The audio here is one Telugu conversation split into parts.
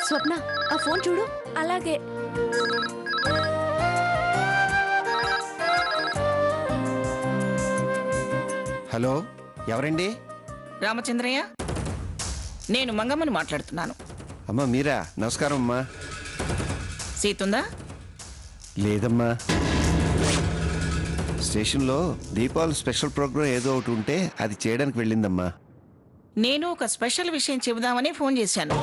స్వప్న ఆ ఫోన్ చూడు. అలాగే. హలో, ఎవరండి? రామచంద్రయ్య, నేను మంగమ్మని మాట్లాడుతున్నాను. అమ్మా మీరా? నమస్కారం అమ్మా. సీతుందా? లేదమ్మా, స్టేషన్లో దీపావళి స్పెషల్ ప్రోగ్రాం ఏదో ఒకటి ఉంటే అది చేయడానికి వెళ్ళిందమ్మా. నేను ఒక స్పెషల్ విషయం చెబుదామని ఫోన్ చేశాను.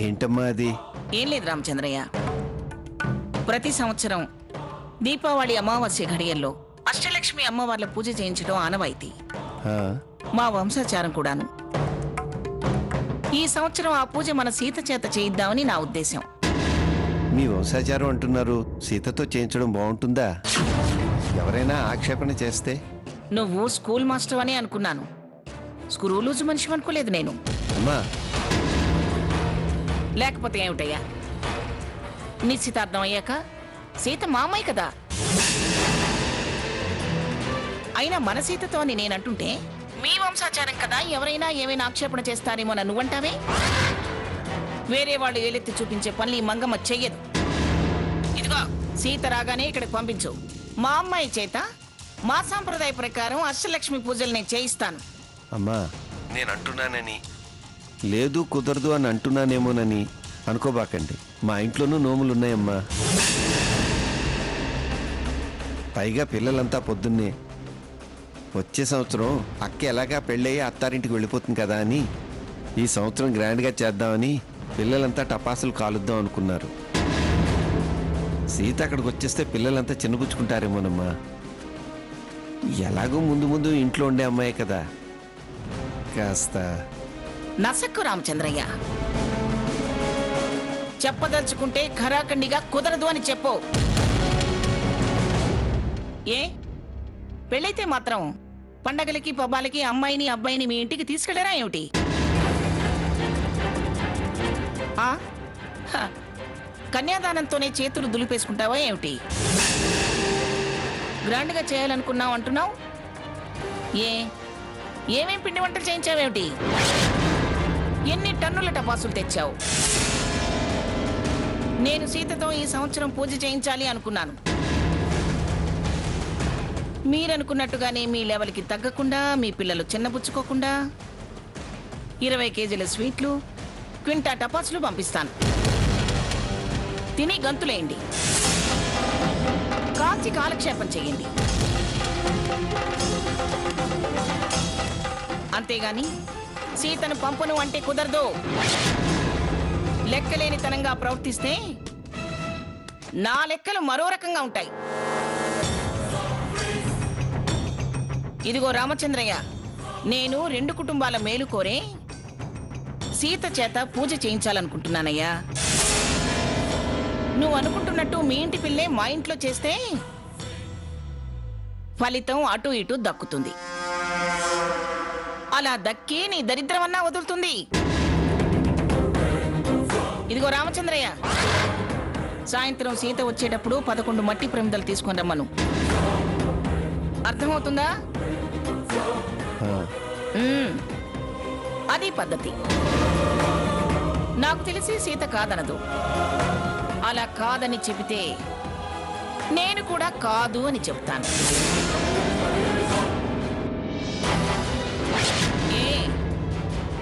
ఏంటమ్మా అది? ఏం లేదు రామచంద్రయ్య, ప్రతి సంవత్సరం దీపావళి అమావాస్య ఘడియల్లో అష్టలక్ష్మి అమ్మవార్ల పూజ చేయించడం ఆనవాయితీ, ఆ, మా వంశాచారం కూడాను. ఈ సంవత్సరం ఆ పూజ మన సీత చేత చేయిద్దామని నా ఉద్దేశం. మీ వంశాచారం అంటున్నారు, సీతతో చేయించడం బాగుంటుందా? ఎవరైనా ఆక్షేపణ చేస్తే? నువ్వు స్కూల్ మాస్టర్ అని అనుకున్నాను, స్క్రూలూజు మనిషి అనుకోలేదు నేను. అమ్మా, లేకపోతే ఏమిటయ్యా, నిశ్చితార్థం అయ్యాక సీత మా అమ్మాయి కదా. అయినా మన సీతతో అని నేనంటుంటే మీ వంశాచారం కదా, ఎవరైనా ఏమైనా ఆక్షేపణ చేస్తారేమో నువ్వంటావే. వేరే వాళ్ళు ఏలెత్తి చూపించే పనులు ఈ మంగమ్మ చెయ్యదు. ఇదిగో సీత రాగానే ఇక్కడికి పంపించు. మా అమ్మాయి చేత మా సాంప్రదాయ ప్రకారం అష్టలక్ష్మి పూజలు నేను చేయిస్తాను. అమ్మా, నేను అంటున్నానని, లేదు కుదరదు అని అంటున్నానేమోనని అనుకోబాకండి. మా ఇంట్లోనూ నోములున్నాయమ్మా. పైగా పిల్లలంతా పొద్దున్నే, వచ్చే సంవత్సరం అక్క ఎలాగా పెళ్ళయ్యి అత్తారింటికి వెళ్ళిపోతుంది కదా అని ఈ సంవత్సరం గ్రాండ్గా చేద్దామని పిల్లలంతా టపాసులు కాలుద్దాం అనుకున్నారు. సీత అక్కడికి వచ్చేస్తే పిల్లలంతా చిన్నపుచ్చుకుంటారేమోనమ్మా. ఎలాగో ముందు ముందు ఇంట్లో ఉండే అమ్మాయి కదా, కాస్త నసక్కు రామచంద్రయ్య, చెప్పదలుచుకుంటే ఖరాఖండిగా కుదరదు అని చెప్పు. ఏ పెళ్ళైతే మాత్రం పండగలకి పబ్బాలకి అమ్మాయిని అబ్బాయిని మీ ఇంటికి తీసుకెళ్లరా ఏమిటి? కన్యాదానంతోనే చేతులు దులిపేసుకుంటావా ఏమిటి? గ్రాండ్గా చేయాలనుకున్నావు అంటున్నావు. ఏమేం పిండి వంటలు చేయించావేమిటి? ఎన్ని టన్నుల టపాసులు తెచ్చావు? నేను సీతతో ఈ సంవత్సరం పూజ చేయించాలి అనుకున్నాను. మీరనుకున్నట్టుగానే మీ లెవెల్కి తగ్గకుండా, మీ పిల్లలు చిన్నపుచ్చుకోకుండా 20 కేజీల స్వీట్లు, క్వింటా టపాసులు పంపిస్తాను. తిని గంతులేయండి, కాల్చి కాలక్షేపం చెయ్యండి. అంతేగాని సీతను పంపును అంటే కుదరదు. లెక్కలేనితనంగా ప్రవర్తిస్తే నా లెక్కలు మరో రకంగా ఉంటాయి. ఇదిగో రామచంద్రయ్య, నేను 2 కుటుంబాల మేలు కోరే సీత చేత పూజ చేయించాలనుకుంటున్నానయ్యా. నువ్వు అనుకుంటున్నట్టు మీ ఇంటి పిల్లే మా ఇంట్లో చేస్తే ఫలితం అటు ఇటు దక్కుతుంది. అలా దక్కి నీ దరిద్రమన్నా వదులుతుంది. ఇదిగో రామచంద్రయ్య, సాయంత్రం సీత వచ్చేటప్పుడు 11 మట్టి ప్రమిదలు తీసుకొని రమ్మను. అర్థమవుతుందా? అది పద్ధతి. నాకు తెలిసి సీత కాదనదు. అలా కాదని చెబితే నేను కూడా కాదు అని చెప్తాను.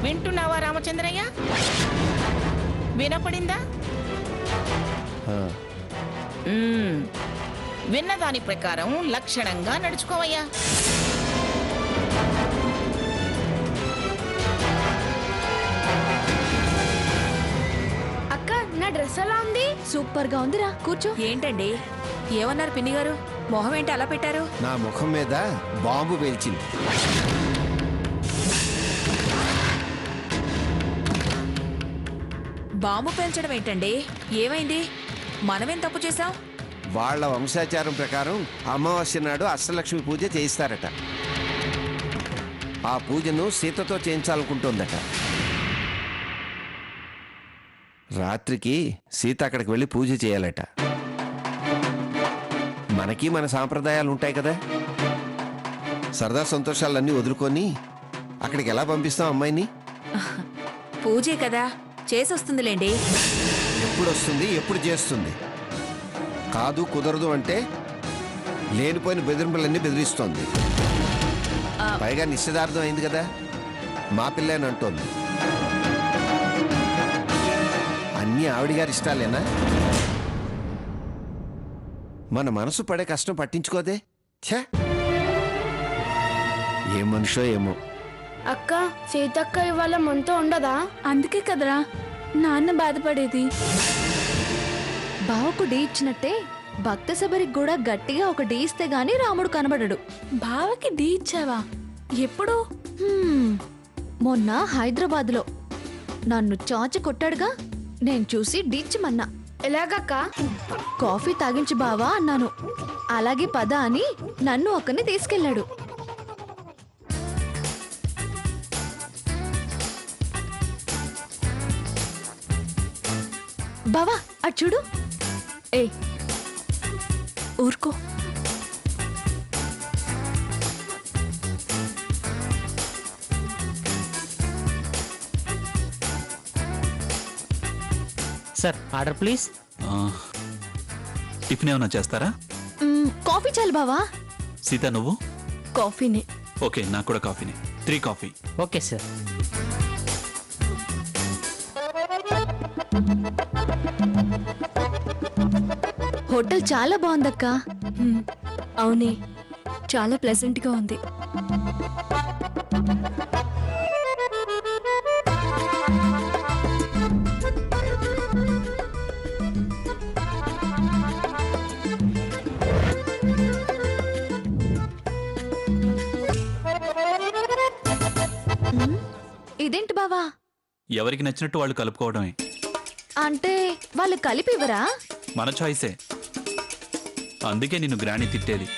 వింటున్నావా రామచంద్రయ్య? వినపడిందా? విన్నదాని ప్రకారం లక్షణంగా నడుచుకోవయ్యా. అక్క, నా డ్రెస్ ఎలా ఉంది? సూపర్ గా ఉందిరా, కూర్చో. ఏంటండి, ఏమన్నారు పిన్ని గారు? మొహం ఏంటి అలా పెట్టారు? నా ముఖం మీద బాంబు పేల్చింది. బాంబు పేల్చడం ఏంటండి? ఏమైంది? మనమేం తప్పు చేశాం? వాళ్ళ వంశాచారం ప్రకారం అమావాస్య నాడు అష్టలక్ష్మి పూజ చేయిస్తారట. ఆ పూజను సీతతో చేయించాలనుకుంటోందట. రాత్రికి సీత అక్కడికి వెళ్ళి పూజ చేయాలట. మనకి మన సాంప్రదాయాలు ఉంటాయి కదా, సరదా సంతోషాలన్నీ వదులుకొని అక్కడికి ఎలా పంపిస్తాం అమ్మాయిని? పూజే కదా, చేసొస్తుందిలేండి. ఎప్పుడు వస్తుంది, ఎప్పుడు చేస్తుంది? కాదు కుదరదు అంటే లేనిపోయిన బెదిరింపులన్నీ బెదిరిస్తోంది. పైగా నిశ్చితార్థం అయింది కదా, మా పిల్లని అంటోంది. అన్నీ ఆవిడ గారి ఇష్టాలేనా? మన మనసు పడే కష్టం పట్టించుకోదే. ఛే, ఏ మనిషో ఏమో. అక్క సీతక్క ఇవాళ మనతో ఉండదా? అందుకే కదరా నాన్న బాధపడేది. బావకు డీ ఇచ్చినట్టే భక్త శబరికి కూడా గట్టిగా ఒక డీ ఇస్తే గాని రాముడు కనబడడు. బావకి డీ ఇచ్చావా? ఎప్పుడు? మొన్న హైదరాబాద్లో నన్ను చాచి కొట్టాడుగా, నేను చూసి డీచ్చిమన్నా. ఎలాగక్క? కాఫీ తాగించి బావా అన్నాను. అలాగే పద అని నన్ను ఒక్కని తీసుకెళ్ళాడు. బావా అటు చూడు. ఏ ఊరుకో. Sir order please. టిఫిన్ ఏమైనా చేస్తారా? కాఫీ చాలు బావా. సీత నువ్వు? కాఫీనే. ఓకే, నాకు కూడా కాఫీనే. 3 కాఫీ. Okay sir. హోటల్ చాలా బాగుందక్క. అవునే, చాలా ప్లెజెంట్ గా ఉంది. ఇదేంటి బావా? ఎవరికి నచ్చినట్టు వాళ్ళు కలుపుకోవడమే. అంటే వాళ్ళు కలిపివరా? మన చాయిసే. అందుకే నిన్ను గ్రాణి తిట్టేది.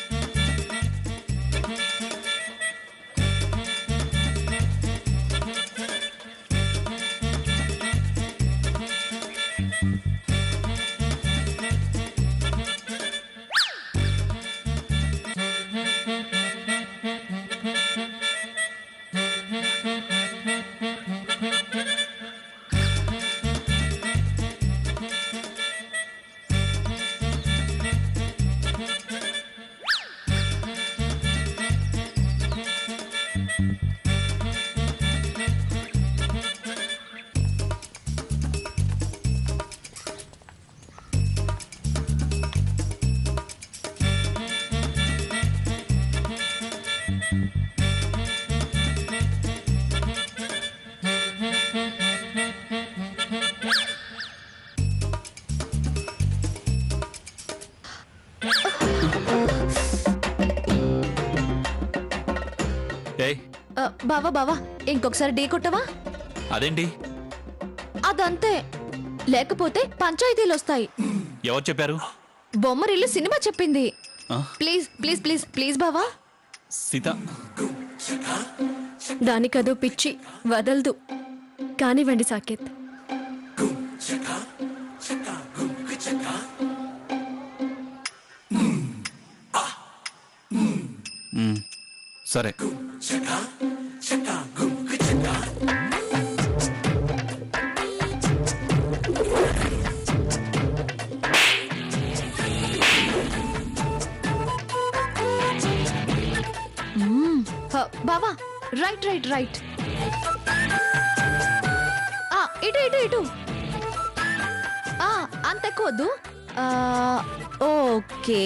బావా బావా ఇంకొకసారి ఢీ కొట్టవా? అదేంటి? అదంతే, లేకపోతే పంచాయతీలు వస్తాయి. ఎవరు చెప్పారు? బొమ్మరిల్లు సినిమా చెప్పింది. ఆ? ప్లీజ్ ప్లీజ్ ప్లీజ్ ప్లీజ్ బావా. సీత, దానికదో పిచ్చి వదలదు. కానివ్వండి సాకేత్. సరే. బావా రైట్ రైట్ రైట్. ఇటు ఇటు ఇటు. అంత ఎక్కువ వద్దు. ఓకే.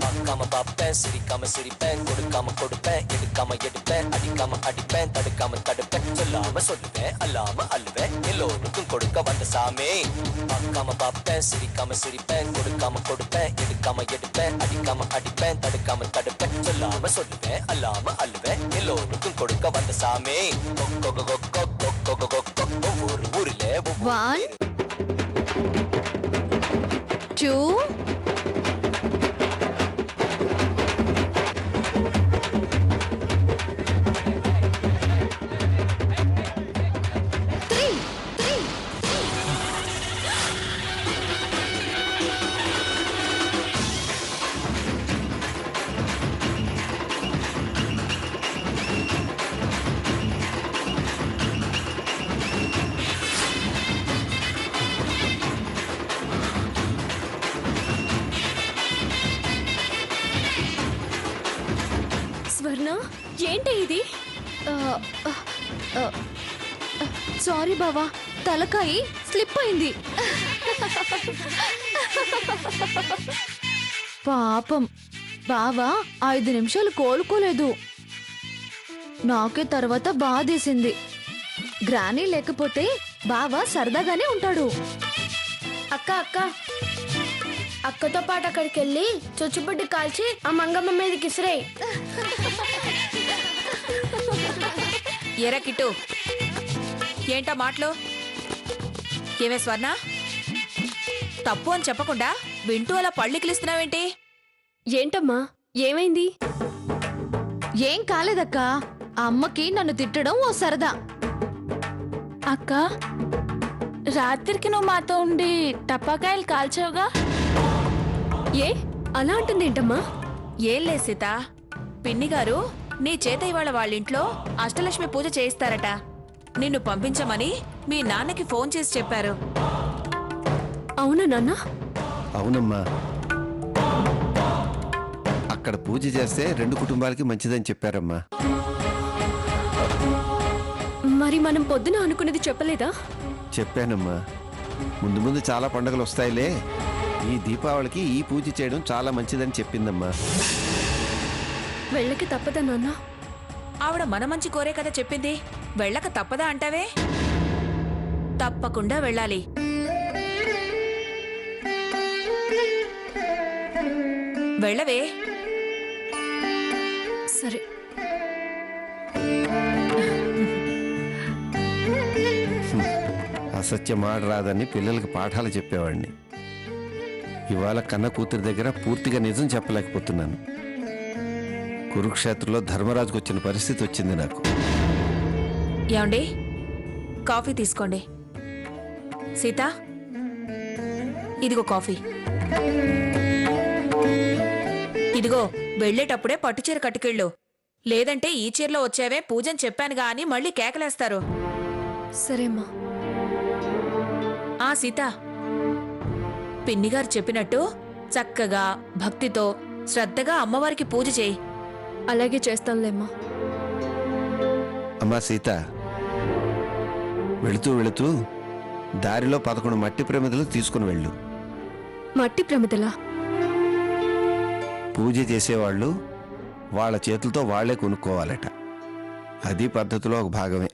அக்காம பாப்பேன் சிரிக்காம சிரிப்பேன் கொடுக்காம கொடுப்பேன் எடுக்காம எடுப்பேன் அடிக்காம அடிப்பேன் தடுக்காம தடுப்பேன் சொல்லாம சொல்லுவேன் அல்லாம அழுவேன் எல்லோருக்கும் கொடுக்க வந்த சாமி. அக்காம பாப்பேன் சிரிக்காம சிரிப்பேன் கொடுக்காம கொடுப்பேன் எடுக்காம எடுப்பேன் அடிக்காம அடிப்பேன் தடுக்காம தடுப்பேன் சொல்லாம சொல்லுவேன் அல்லாம அழுவேன் எல்லோருக்கும் கொடுக்க வந்த சாமி. ஒவ்வொரு ஊரிலே 1 2 3. స్వర్ణ ఏంటి ఇది? సారీ బావా, తలకాయి స్లిప్ అయింది. పాపం బావా 5 నిమిషాలు కోలుకోలేదు. నాకే తర్వాత బాధేసింది. గ్రానీ లేకపోతే బావా సరదాగానే ఉంటాడు. అక్క అక్క అక్కతో పాటు అక్కడికి వెళ్ళి చొచ్చుబుడ్డి కాల్చి ఆ మంగమ్మ మీదకి ఇసిరేయ్. ఎరా కిట్టు, ఏంటా మాటలు? ఏమే స్వర్ణ, తప్పు అని చెప్పకుండా వింటూ అలా పళ్ళికిలిస్తున్నావేంటి? ఏంటమ్మా ఏమైంది? ఏం కాలేదక్క, ఆ అమ్మకి నన్ను తిట్టడం ఓ సరదా. అక్క రాత్రికి నువ్వు మాతో ఉండి టపాకాయలు కాల్చావుగా, ఏ అలా అంటుంది ఏంటమ్మా? ఏం లేదు సీత, పిన్ని గారు నీ చేత ఇవాళ వాళ్ళింట్లో అష్టలక్ష్మి పూజ చేయిస్తారట. నిన్ను పంపించమని మీ నాన్నకి ఫోన్ చేసి చెప్పారు. అవునా నాన్న? అవునమ్మా, అక్కడ పూజ చేస్తే 2 కుటుంబాలకి మంచిదని చెప్పారమ్మా. మరి మనం పొద్దున అనుకున్నది చెప్పలేదా? చెప్పానమ్మా, ముందు ముందు చాలా పండుగలు వస్తాయిలే, ఈ దీపావళికి ఈ పూజ చేయడం చాలా మంచిదని చెప్పిందమ్మా. వెళ్ళకి తప్పదా నాన్న? ఆవిడ మన మంచి కోరే కదా చెప్పింది, వెళ్ళక తప్పదా అంటావే? తప్పకుండా వెళ్ళాలి. వెళ్ళవే. సరే. అసత్యం ఆడరాదని పిల్లలకి పాఠాలు చెప్పేవాడిని. ఇవాళ కన్న కూతురి దగ్గర పూర్తిగా నిజం చెప్పలేకపోతున్నాను. కురుక్షేత్రంలో ధర్మరాజుకు వచ్చిన పరిస్థితి వచ్చింది నాకు. ఏమండి, కాఫీ తీసుకోండి. సీత, ఇదిగో కాఫీ. ఇదిగో, వెళ్ళేటప్పుడే పట్టుచీర కట్టుకెళ్ళు, లేదంటే ఈ చీరలో వచ్చావే పూజని చెప్పానుగా అని మళ్ళీ కేకలేస్తారు. సరేమ్మా. ఆ సీత, పిన్నిగారు చెప్పినట్టు చక్కగా భక్తితో శ్రద్ధగా అమ్మవారికి పూజ చేయి. అలాగే చేస్తానులేమ్మా. అమ్మా సీత, వెళుతూ వెళుతూ దారిలో 11 మట్టి ప్రమిదలు తీసుకుని వెళ్ళు. మట్టి ప్రమిదలా? పూజ చేసేవాళ్ళు వాళ్ళ చేతులతో వాళ్లే కొనుక్కోవాలట. అది పద్ధతిలో ఒక భాగమే.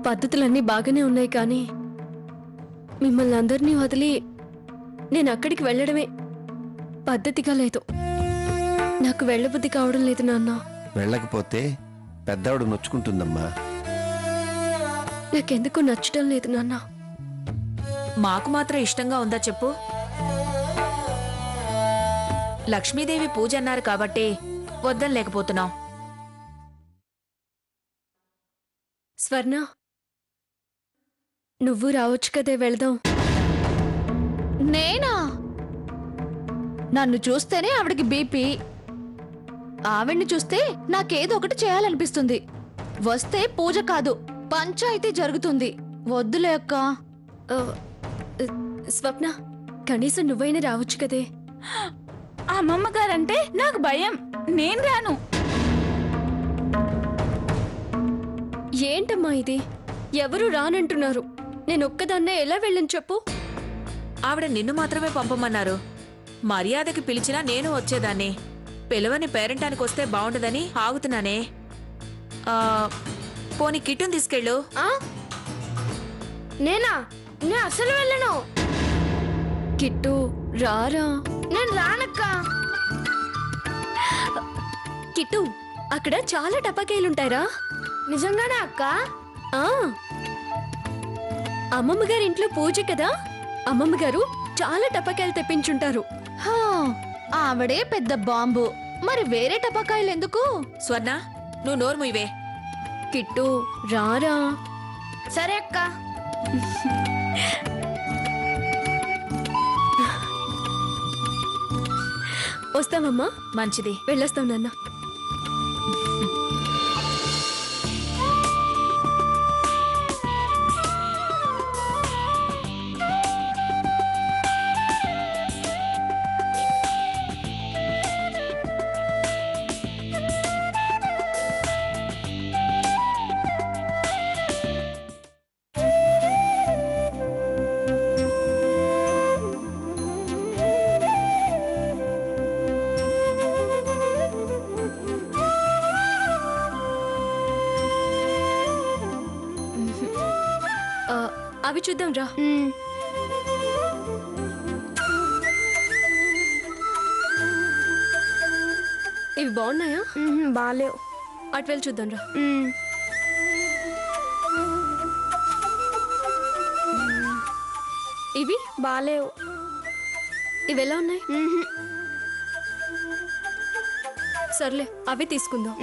పద్ధతులన్నీ బాగానే ఉన్నాయి కానీ మిమ్మల్ని అందరినీ వదిలి నేను అక్కడికి వెళ్ళడమే పద్ధతిగా లేదు. నాకు వెళ్ళబుద్ధి కావడం లేదు నాన్న. వెళ్ళకపోతే పెద్దవాడు నొచ్చుకుంటుందమ్మా. నాకెందుకు నచ్చడం లేదు నాన్న. మాకు మాత్రం ఇష్టంగా ఉందా చెప్పు? లక్ష్మీదేవి పూజ అన్నారు కాబట్టి వద్దని లేకపోతున్నాం. స్వర్ణ, నువ్వు రావచ్చు కదే, వెళదాం. నేనా? నన్ను చూస్తేనే ఆవిడకి బీపీ, ఆవిడ్ని చూస్తే నాకేదో ఒకటి చేయాలనిపిస్తుంది. వస్తే పూజ కాదు పంచాయితీ జరుగుతుంది. వద్దులే అక్క. స్వప్న, కనీసం నువ్వైనా రావచ్చు కదే. అమ్మమ్మ గారంటే నాకు భయం, నేను రాను. ఏంటమ్మా ఇది? ఎవరు రానంటున్నారు, నేను ఒక్కదాన్నే ఎలా వెళ్ళని చెప్పు. ఆవిడ నిన్ను మాత్రమే పంపమన్నారు. మర్యాదకి పిలిచినా నేను వచ్చేదాన్ని. పిలవని పేరెంటానికి వస్తే బాగుండదని ఆగుతున్నానే. పోనీ కిట్టుని తీసుకెళ్ళు. నేనా? నేను అసలు వెళ్ళను. కిట్టు రారా. నేను రానక్క. కిట్టు, అక్కడ చాలా టపాకాయలుంటాయిరా. నిజంగానే అక్క? అమ్మమ్మ గారి ఇంట్లో పూజ కదా, అమ్మమ్మ గారు చాలా టపాకాయలు తెప్పించుంటారు. హా, ఆవిడే పెద్ద బాంబు, మరి వేరే టపాకాయలు ఎందుకు? స్వర్ణ, నువ్వు నోరు ముయ్యవే. కిట్టు రారా. సరే అక్క. వస్తామమ్మా. మంచిది, వెళ్ళొస్తాం నాన్న. అవి చూద్దాం రా. ఇవి బాగున్నాయా? బాలేవు. అటు వెళ్ళి చూద్దాం రా. ఇవి బాలేవు. ఇవి ఎలా ఉన్నాయి? సర్లే అవి తీసుకుందాం.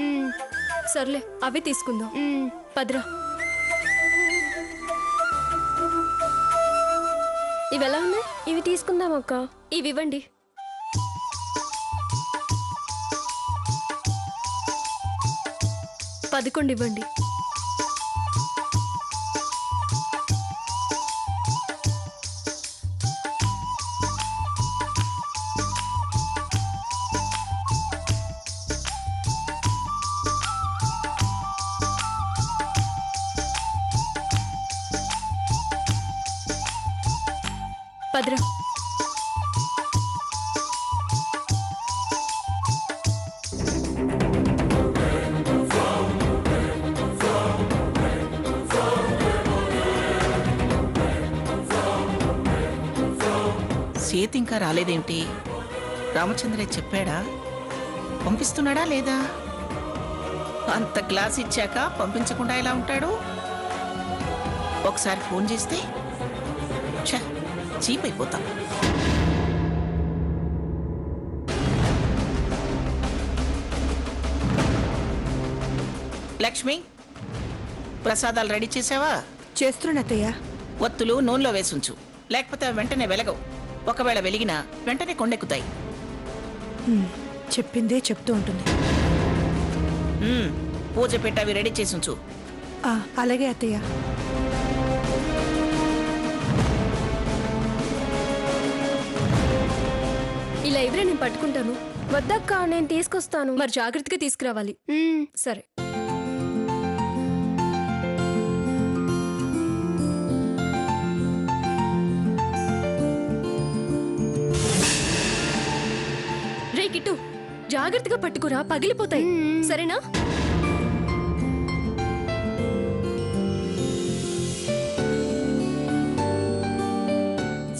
సర్లే అవి తీసుకుందాం. పద్రా. ఇవి ఎలా ఉన్నాయి? ఇవి తీసుకుందాం అక్క. ఇవి ఇవ్వండి. పదకొండు ఇవ్వండి. పద్రా. సీత ఇంకా రాలేదేంటి? రామచంద్రయ్య చెప్పాడా? పంపిస్తున్నాడా లేదా? అంత క్లాస్ ఇచ్చాక పంపించకుండా ఎలా ఉంటాడు? ఒకసారి ఫోన్ చేస్తే చీప్ అయిపోతాం. లక్ష్మి, ప్రసాదాలు రెడీ చేసావా? చేస్తున్నట్టయ్య. ఒత్తులు నూనెలో వేసుంచు, లేకపోతే అవి వెంటనే వెలగవు. ఒకవేళ వెలిగినా వెంటనే కొండెక్కుతాయి. చెప్పిందే చెప్తూ ఉంటుంది. పూజ పెట్టి అవి రెడీ చేసుంచు. అలాగే అత్తయ్య. ఇలా ఎవరే, నేను పట్టుకుంటాను. వద్దక్క, నేను తీసుకొస్తాను. మరి జాగ్రత్తగా తీసుకురావాలి. సరే. రే కిట్టు, జాగ్రత్తగా పట్టుకురా, పగిలిపోతాయి. సరేనా?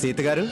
సీత గారు